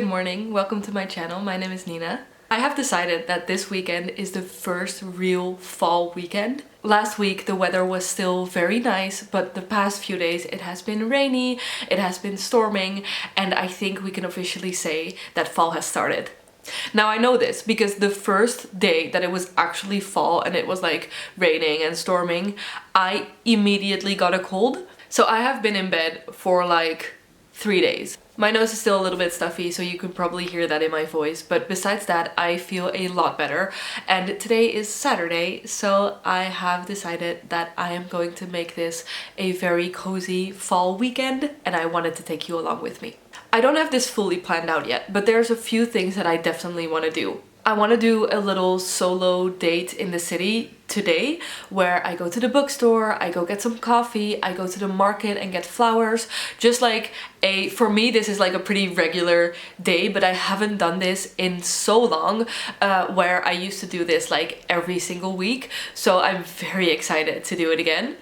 Good morning, welcome to my channel. My name is Nina. I have decided that this weekend is the first real fall weekend. Last week the weather was still very nice, but the past few days it has been rainy, it has been storming, and I think we can officially say that fall has started. Now I know this because the first day that it was actually fall and it was like raining and storming, I immediately got a cold. So I have been in bed for like 3 days. My nose is still a little bit stuffy, so you could probably hear that in my voice, but besides that I feel a lot better. And today is Saturday, so I have decided that I am going to make this a very cozy fall weekend, and I wanted to take you along with me. I don't have this fully planned out yet, but there's a few things that I definitely want to do. I want to do a little solo date in the city today where I go to the bookstore, I go get some coffee, I go to the market and get flowers. Just like for me this is like a pretty regular day, but I haven't done this in so long, where I used to do this like every single week. So I'm very excited to do it again.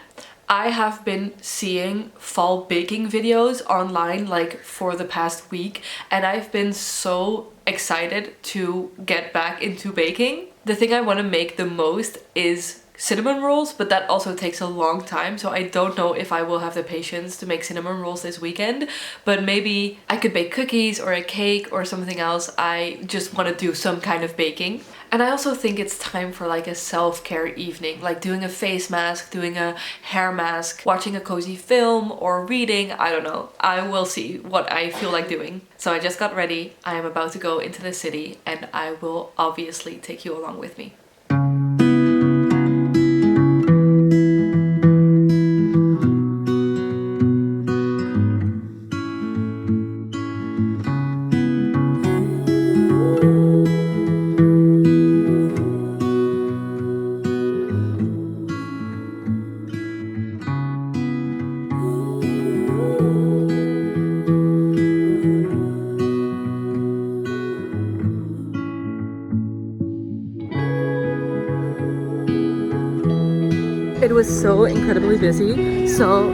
I have been seeing fall baking videos online like for the past week, and I've been so excited to get back into baking. The thing I want to make the most is cinnamon rolls, but that also takes a long time, so I don't know if I will have the patience to make cinnamon rolls this weekend, but maybe I could bake cookies or a cake or something else. I just want to do some kind of baking. And I also think it's time for like a self-care evening, like doing a face mask, doing a hair mask, watching a cozy film or reading. I don't know. I will see what I feel like doing. So I just got ready. I am about to go into the city and I will obviously take you along with me. It was so incredibly busy, so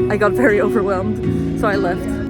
I got very overwhelmed, so I left.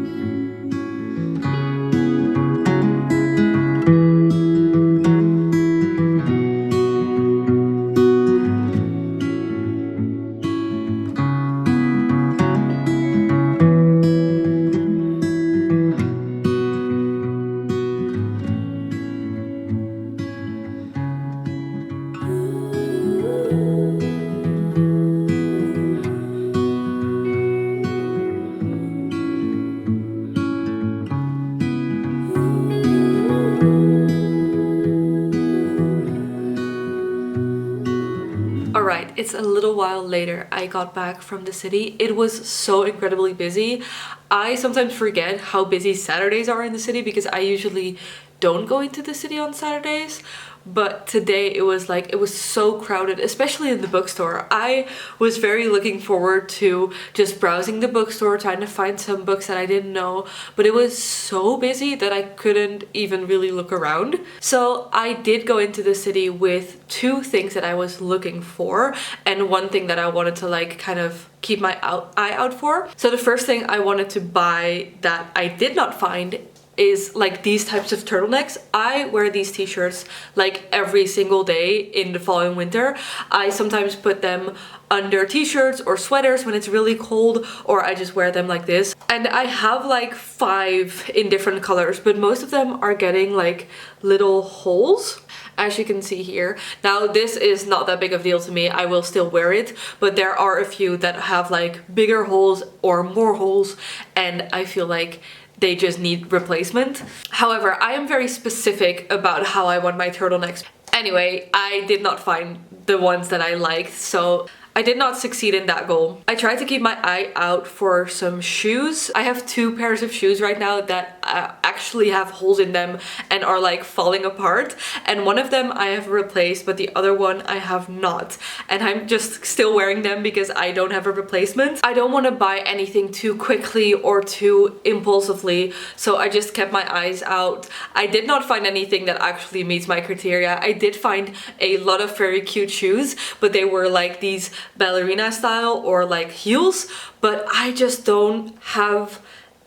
Alright, it's a little while later. I got back from the city. It was so incredibly busy. I sometimes forget how busy Saturdays are in the city because I usually don't go into the city on Saturdays. But today it was so crowded, especially in the bookstore. I was very looking forward to just browsing the bookstore, trying to find some books that I didn't know, but it was so busy that I couldn't even really look around. So I did go into the city with two things that I was looking for and one thing that I wanted to like kind of keep my eye out for. So the first thing I wanted to buy that I did not find is like these types of turtlenecks. I wear these t-shirts like every single day in the fall and winter. I sometimes put them under t-shirts or sweaters when it's really cold, or I just wear them like this. And I have like 5 in different colors, but most of them are getting like little holes, as you can see here. Now this is not that big of a deal to me, I will still wear it, but there are a few that have like bigger holes or more holes, and I feel like they just need replacement. However, I am very specific about how I want my turtlenecks. Anyway, I did not find the ones that I liked, so I did not succeed in that goal. I tried to keep my eye out for some shoes. I have 2 pairs of shoes right now that actually have holes in them and are like falling apart, and one of them I have replaced, but the other one I have not, and I'm just still wearing them because I don't have a replacement. I don't want to buy anything too quickly or too impulsively, so I just kept my eyes out. I did not find anything that actually meets my criteria. I did find a lot of very cute shoes, but they were like these ballerina style or like heels, but I just don't have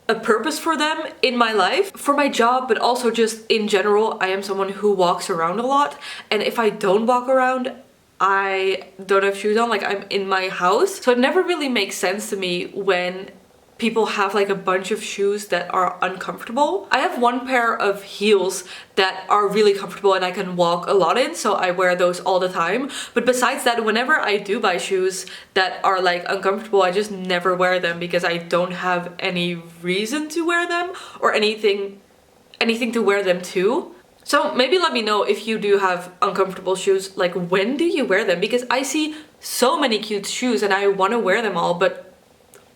a purpose for them in my life, for my job, but also just in general. I am someone who walks around a lot, and if I don't walk around, I don't have shoes on, like I'm in my house. So it never really makes sense to me when people have like a bunch of shoes that are uncomfortable. I have one pair of heels that are really comfortable and I can walk a lot in, so I wear those all the time. But besides that, whenever I do buy shoes that are like uncomfortable, I just never wear them because I don't have any reason to wear them or anything to wear them to. So maybe let me know if you do have uncomfortable shoes, like when do you wear them? Because I see so many cute shoes and I want to wear them all, but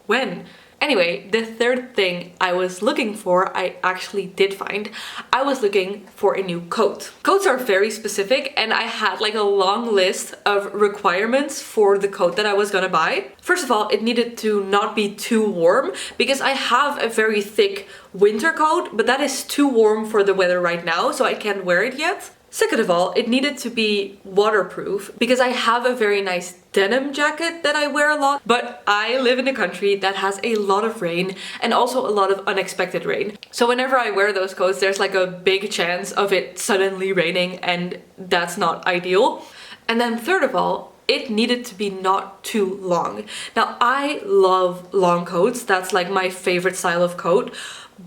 when? Anyway, the third thing I was looking for, I actually did find. I was looking for a new coat. Coats are very specific and I had like a long list of requirements for the coat that I was gonna buy. First of all, it needed to not be too warm because I have a very thick winter coat, but that is too warm for the weather right now, so I can't wear it yet. Second of all, it needed to be waterproof because I have a very nice denim jacket that I wear a lot, but I live in a country that has a lot of rain and also a lot of unexpected rain. So whenever I wear those coats, there's like a big chance of it suddenly raining, and that's not ideal. And then third of all, it needed to be not too long. Now, I love long coats. That's like my favorite style of coat,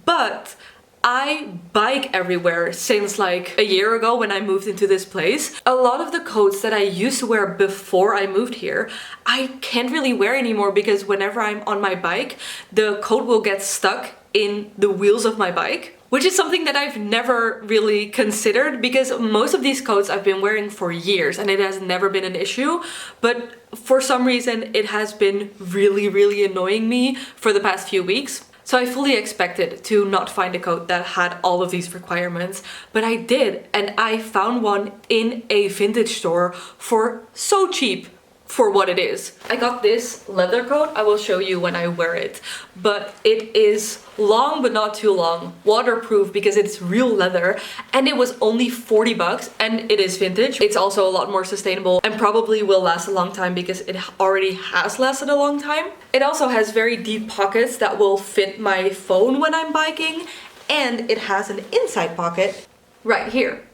but I bike everywhere since like a year ago when I moved into this place. A lot of the coats that I used to wear before I moved here, I can't really wear anymore because whenever I'm on my bike, the coat will get stuck in the wheels of my bike, which is something that I've never really considered because most of these coats I've been wearing for years and it has never been an issue. But for some reason, it has been really, really annoying me for the past few weeks. So I fully expected to not find a coat that had all of these requirements, but I did, and I found one in a vintage store for so cheap for what it is. I got this leather coat. I will show you when I wear it, but it is long but not too long, waterproof because it's real leather, and it was only 40 bucks, and it is vintage. It's also a lot more sustainable and probably will last a long time because it already has lasted a long time. It also has very deep pockets that will fit my phone when I'm biking, and it has an inside pocket right here.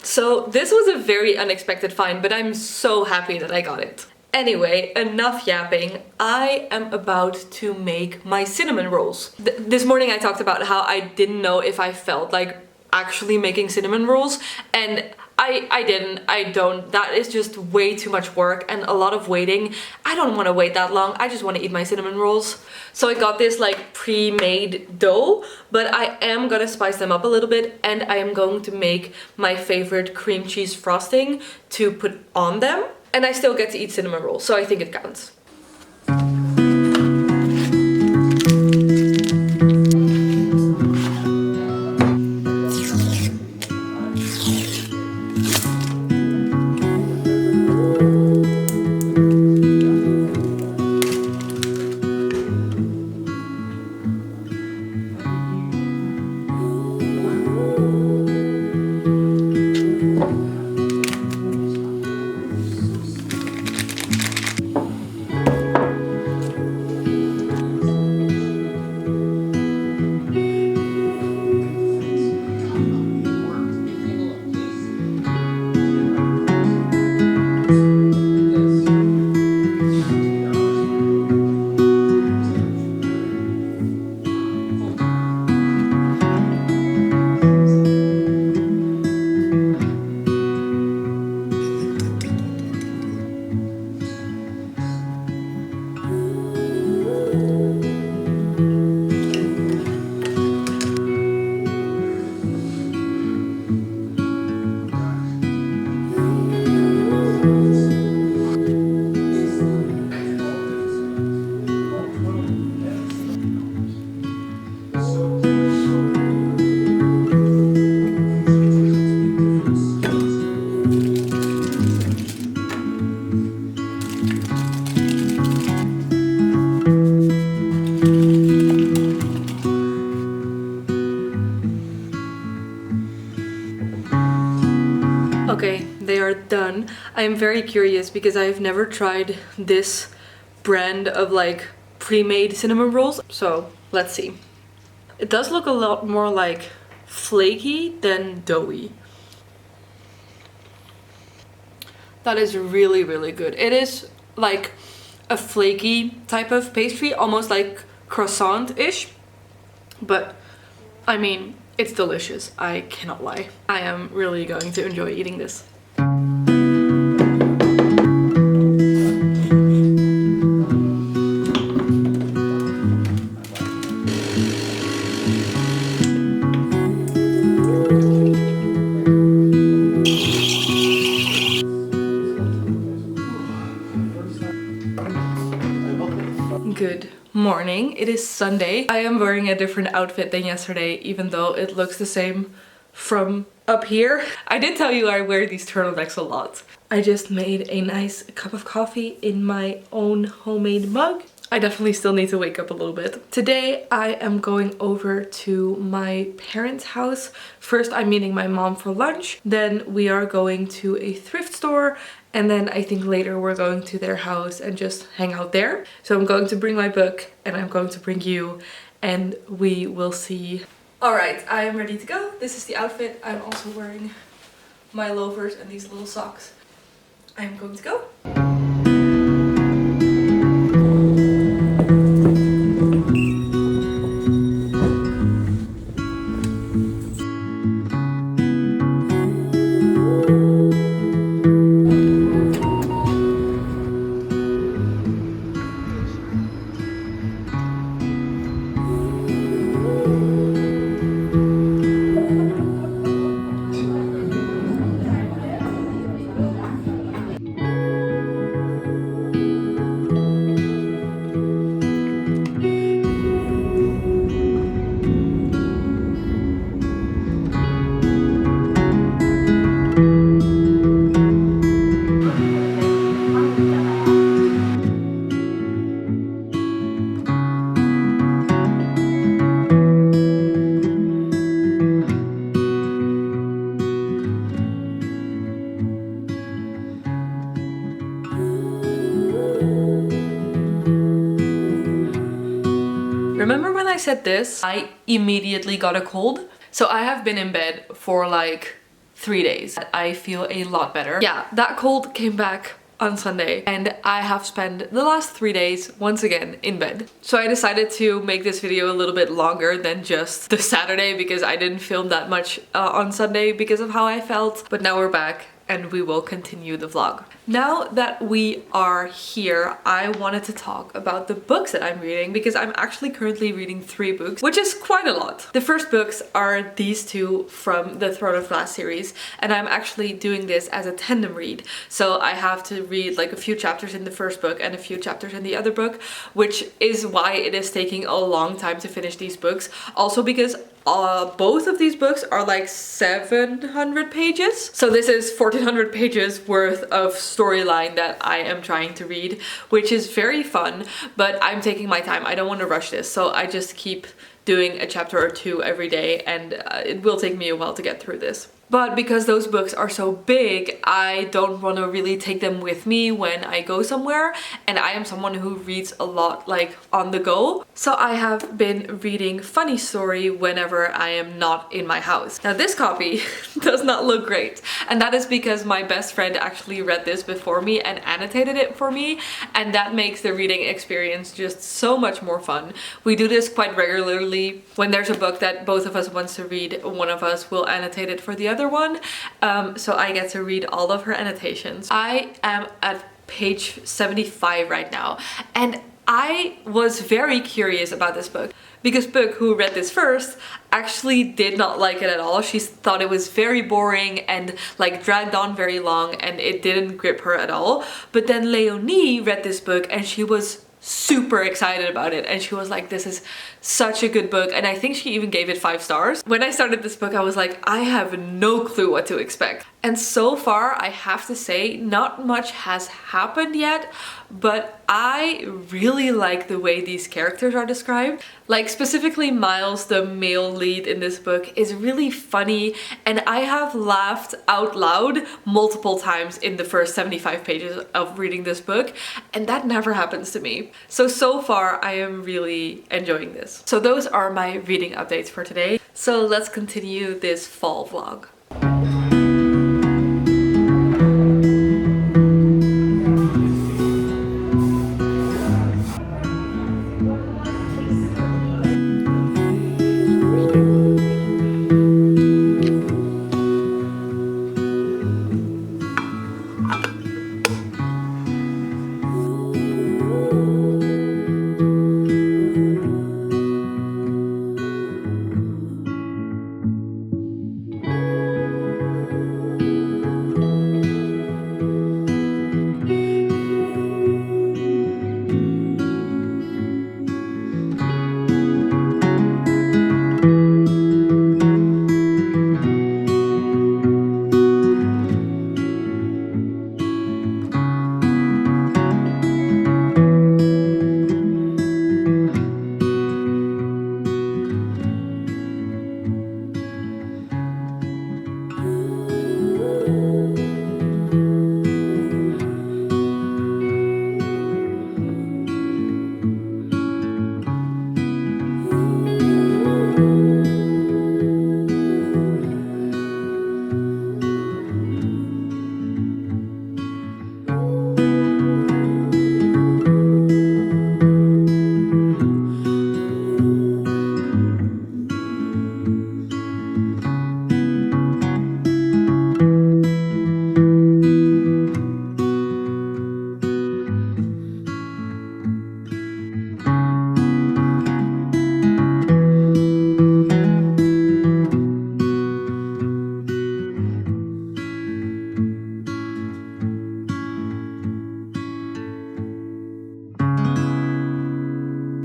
So this was a very unexpected find, but I'm so happy that I got it. Anyway, enough yapping. I am about to make my cinnamon rolls. This morning I talked about how I didn't know if I felt like actually making cinnamon rolls, and I didn't. I don't. That is just way too much work and a lot of waiting. I don't want to wait that long. I just want to eat my cinnamon rolls. So I got this like pre-made dough, but I am gonna spice them up a little bit, and I am going to make my favorite cream cheese frosting to put on them. And I still get to eat cinnamon rolls, so I think it counts. Okay, they are done. I am very curious because I've never tried this brand of like pre-made cinnamon rolls. So let's see. It does look a lot more like flaky than doughy. That is really, really good. It is like a flaky type of pastry, almost like croissant-ish, but I mean, it's delicious. I cannot lie. I am really going to enjoy eating this. Good morning. It is Sunday. I am wearing a different outfit than yesterday, even though it looks the same from up here. I did tell you I wear these turtlenecks a lot. I just made a nice cup of coffee in my own homemade mug. I definitely still need to wake up a little bit. Today I am going over to my parents' house. First I'm meeting my mom for lunch, then we are going to a thrift store, and then I think later we're going to their house and just hang out there. So I'm going to bring my book and I'm going to bring you, and we will see. Alright, I am ready to go. This is the outfit. I'm also wearing my loafers and these little socks. I am going to go. Remember when I said this? I immediately got a cold. So I have been in bed for like 3 days. I feel a lot better. Yeah, that cold came back on Sunday and I have spent the last 3 days once again in bed. So I decided to make this video a little bit longer than just the Saturday because I didn't film that much on Sunday because of how I felt. But now we're back and we will continue the vlog. Now that we are here, I wanted to talk about the books that I'm reading because I'm actually currently reading 3 books, which is quite a lot. The first books are these 2 from the Throne of Glass series, and I'm actually doing this as a tandem read. So I have to read like a few chapters in the first book and a few chapters in the other book, which is why it is taking a long time to finish these books. Also because both of these books are like 700 pages. So this is 1400 pages worth of storyline that I am trying to read, which is very fun, but I'm taking my time. I don't want to rush this, so I just keep doing a chapter or 2 every day, and it will take me a while to get through this. But because those books are so big, I don't want to really take them with me when I go somewhere, and I am someone who reads a lot like on the go. So I have been reading Funny Story whenever I am not in my house. Now this copy does not look great, and that is because my best friend actually read this before me and annotated it for me, and that makes the reading experience just so much more fun. We do this quite regularly. When there's a book that both of us wants to read, one of us will annotate it for the other one, so I get to read all of her annotations. I am at page 75 right now, and I was very curious about this book because Book, who read this first, actually did not like it at all. She thought it was very boring and like dragged on very long, and it didn't grip her at all. But then Leonie read this book and she was super excited about it, and she was like, this is such a good book, and I think she even gave it 5 stars. When I started this book I was like, I have no clue what to expect. And so far, I have to say, not much has happened yet, but I really like the way these characters are described. Like specifically Miles, the male lead in this book, is really funny, and I have laughed out loud multiple times in the first 75 pages of reading this book, and that never happens to me. So far I am really enjoying this. So those are my reading updates for today. So let's continue this fall vlog.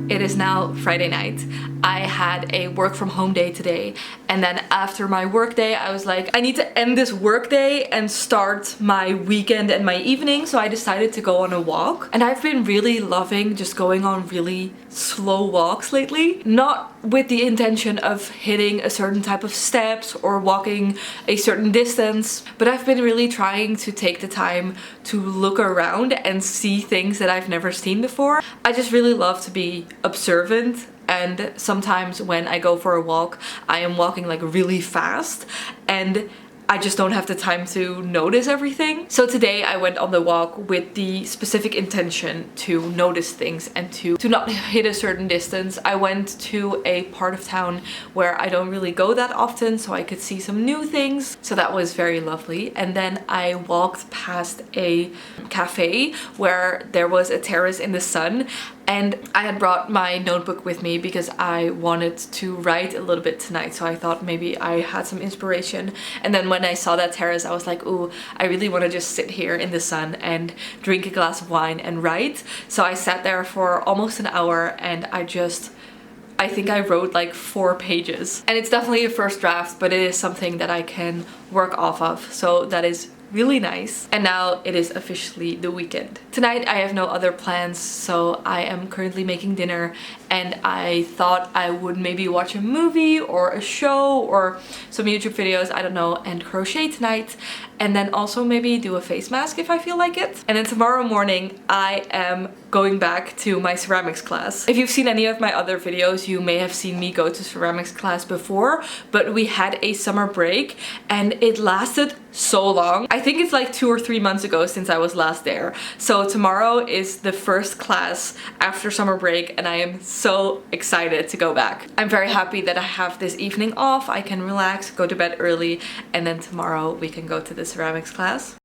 It is now Friday night. I had a work from home day today, and then after my work day I was like, I need to end this work day and start my weekend and my evening, so I decided to go on a walk. And I've been really loving just going on really slow walks lately, not with the intention of hitting a certain type of steps or walking a certain distance, but I've been really trying to take the time to look around and see things that I've never seen before. I just really love to be observant, and sometimes when I go for a walk I am walking like really fast and I just don't have the time to notice everything. So today I went on the walk with the specific intention to notice things and to not hit a certain distance. I went to a part of town where I don't really go that often, so I could see some new things. So that was very lovely. And then I walked past a cafe where there was a terrace in the sun, and I had brought my notebook with me because I wanted to write a little bit tonight, so I thought maybe I had some inspiration. And then when I saw that terrace I was like, ooh, I really want to just sit here in the sun and drink a glass of wine and write. So I sat there for almost an hour and I think I wrote like 4 pages. And it's definitely a first draft, but it is something that I can work off of, so that is really nice. And now it is officially the weekend. Tonight I have no other plans, so I am currently making dinner, and I thought I would maybe watch a movie or a show or some YouTube videos, I don't know, and crochet tonight, and then also maybe do a face mask if I feel like it. And then tomorrow morning I am going back to my ceramics class. If you've seen any of my other videos, you may have seen me go to ceramics class before, but we had a summer break and it lasted so long. I think it's like 2 or 3 months ago since I was last there. So tomorrow is the first class after summer break and I am so excited to go back. I'm very happy that I have this evening off. I can relax, go to bed early, and then tomorrow we can go to the ceramics class.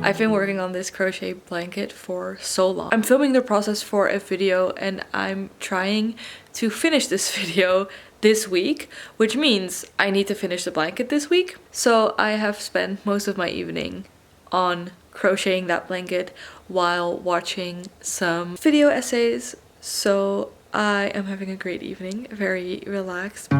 I've been working on this crochet blanket for so long. I'm filming the process for a video and I'm trying to finish this video this week, which means I need to finish the blanket this week. So I have spent most of my evening on crocheting that blanket while watching some video essays. So I am having a great evening, very relaxed.